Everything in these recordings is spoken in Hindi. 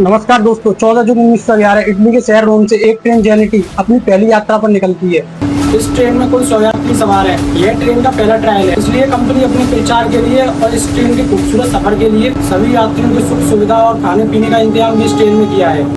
नमस्कार दोस्तों, 14 जून 1911 इटली के शहर रोम से एक ट्रेन जेनेटी अपनी पहली यात्रा पर निकलती है। इस ट्रेन में कुल 100 यात्री सवार है। यह ट्रेन का पहला ट्रायल है, इसलिए कंपनी अपने प्रचार के लिए और इस ट्रेन के खूबसूरत सफर के लिए सभी यात्रियों की सुख सुविधा और खाने पीने का इंतजाम भी इस ट्रेन में किया है।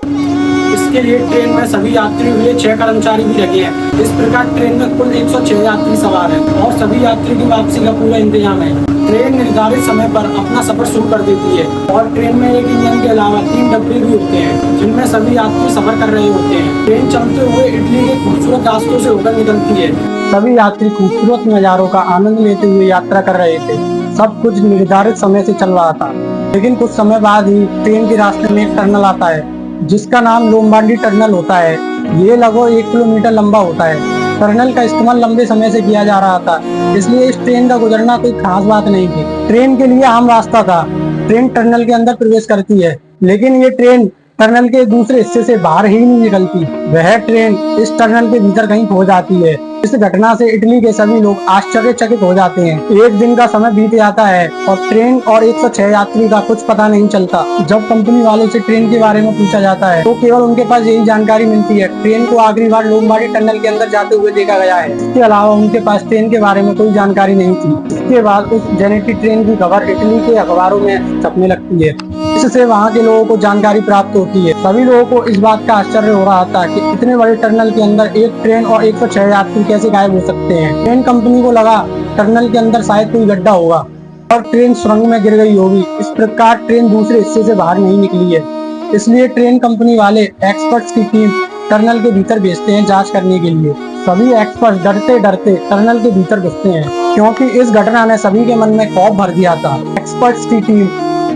इसके लिए ट्रेन में सभी यात्रियों के लिए 6 कर्मचारी भी लगे हैं। इस प्रकार ट्रेन में कुल 106 यात्री सवार हैं और सभी यात्री की वापसी का पूरा इंतजाम है। ट्रेन निर्धारित समय पर अपना सफर शुरू कर देती है और ट्रेन में एक इंजन के अलावा 3 डब्बे भी होते हैं जिनमें सभी यात्री सफर कर रहे होते हैं। ट्रेन चलते हुए इटली के खूबसूरत रास्तों से होकर निकलती है। सभी यात्री खूबसूरत नज़ारों का आनंद लेते हुए यात्रा कर रहे थे। सब कुछ निर्धारित समय से चल रहा था, लेकिन कुछ समय बाद ही ट्रेन के रास्ते में एक टनल आता है जिसका नाम लोम्बार्डी टनल होता है। ये लगभग 1 किलोमीटर लंबा होता है। टनल का इस्तेमाल लंबे समय से किया जा रहा था, इसलिए इस ट्रेन का गुजरना कोई खास बात नहीं थी। ट्रेन के लिए आम रास्ता था। ट्रेन टनल के अंदर प्रवेश करती है, लेकिन ये ट्रेन टनल के दूसरे हिस्से से बाहर ही नहीं निकलती। वह ट्रेन इस टनल के भीतर कहीं खो जाती है। इस घटना से इटली के सभी लोग आश्चर्यचकित हो जाते हैं। एक दिन का समय बीत जाता है और ट्रेन और 106 यात्री का कुछ पता नहीं चलता। जब कंपनी वालों से ट्रेन के बारे में पूछा जाता है तो केवल उनके पास यही जानकारी मिलती है, ट्रेन को आखिरी बार लोम्बार्डी टनल के अंदर जाते हुए देखा गया है। इसके अलावा उनके पास ट्रेन के बारे में कोई जानकारी नहीं थी। इसके बाद उस जेनेटी ट्रेन की खबर इटली के अखबारों में छपने लगती है। इससे वहाँ के लोगों को जानकारी प्राप्त होती है। सभी लोगों को इस बात का आश्चर्य हो रहा था कि इतने बड़े टनल के अंदर एक ट्रेन और 106 यात्री कैसे गायब हो सकते हैं। ट्रेन कंपनी को लगा टनल के अंदर शायद कोई गड्ढा होगा और ट्रेन सुरंग में गिर गई होगी। इस प्रकार ट्रेन दूसरे हिस्से से बाहर नहीं निकली है। इसलिए ट्रेन कंपनी वाले एक्सपर्ट्स की टीम टनल के भीतर भेजते हैं जांच करने के लिए। सभी एक्सपर्ट डरते डरते टनल के भीतर घुसते हैं, क्योंकि इस घटना ने सभी के मन में खौफ भर दिया था। एक्सपर्ट्स की टीम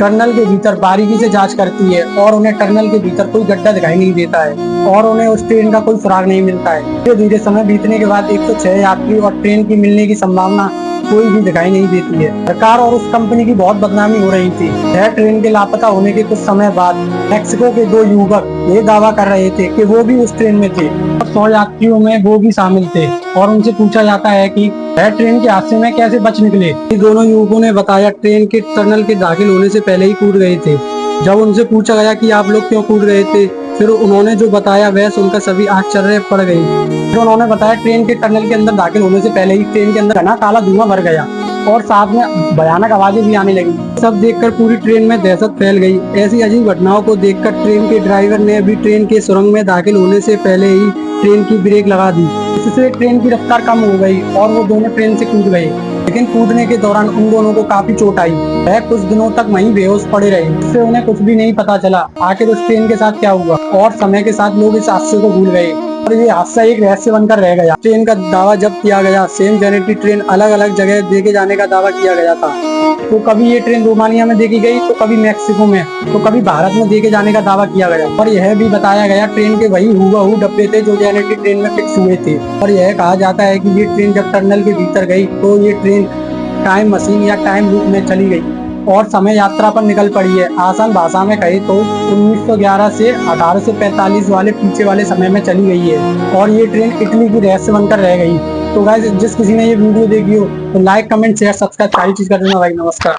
टनल के भीतर बारीकी से जांच करती है और उन्हें टनल के भीतर कोई गड्ढा दिखाई नहीं देता है और उन्हें उस ट्रेन का कोई सुराग नहीं मिलता है। धीरे धीरे समय बीतने के बाद 106 यात्री और ट्रेन की मिलने की संभावना कोई भी दिखाई नहीं देती है। सरकार और उस कंपनी की बहुत बदनामी हो रही थी। यह ट्रेन के लापता होने के कुछ समय बाद मेक्सिको के 2 युवक ये दावा कर रहे थे कि वो भी उस ट्रेन में थे और 100 यात्रियों में वो भी शामिल थे और उनसे पूछा जाता है कि वह ट्रेन के हादसे में कैसे बच निकले। दोनों युवकों ने बताया ट्रेन के टनल के दाखिल होने से पहले ही कूद गए थे। जब उनसे पूछा गया कि आप लोग क्यों कूद गए थे, फिर उन्होंने जो बताया वह सुनकर सभी आश्चर्य पड़ गई। फिर उन्होंने बताया ट्रेन के टनल के अंदर दाखिल होने से पहले ही ट्रेन के अंदर घना काला धुआं भर गया और साथ में भयानक आवाजें भी आने लगी। सब देखकर पूरी ट्रेन में दहशत फैल गई। ऐसी अजीब घटनाओं को देखकर ट्रेन के ड्राइवर ने भी ट्रेन के सुरंग में दाखिल होने से पहले ही ट्रेन की ब्रेक लगा दी। इससे ट्रेन की रफ्तार कम हो गई और वो दोनों ट्रेन से कूद गए, लेकिन कूदने के दौरान उन दोनों को काफी चोट आई। वह कुछ दिनों तक वहीं बेहोश पड़े रहे। इससे उन्हें कुछ भी नहीं पता चला आखिर उस ट्रेन के साथ क्या हुआ और समय के साथ लोग इस हादसे को भूल गए और ये हादसा एक रहस्य बनकर रह गया। ट्रेन का दावा जब किया गया, सेम जेनेटी ट्रेन अलग अलग जगह देखे जाने का दावा किया गया था। तो कभी ये ट्रेन रोमानिया में देखी गई, तो कभी मैक्सिको में, तो कभी भारत में देखे जाने का दावा किया गया। और यह भी बताया गया ट्रेन के वही हूबहू डब्बे थे जो जेनेटी ट्रेन में फिक्स हुए थे। और यह कहा जाता है कि ये ट्रेन जब टनल के भीतर गई तो ये ट्रेन टाइम मशीन या टाइम लूप में चली गई और समय यात्रा पर निकल पड़ी है। आसान भाषा में कहे तो 1911 से 1845 वाले पीछे वाले समय में चली गई है और ये ट्रेन इटली की रहस्य बनकर रह गई। तो गाइस, जिस किसी ने ये वीडियो देखी हो तो लाइक, कमेंट, शेयर, सब्सक्राइब सारी चीज कर देना भाई। नमस्कार।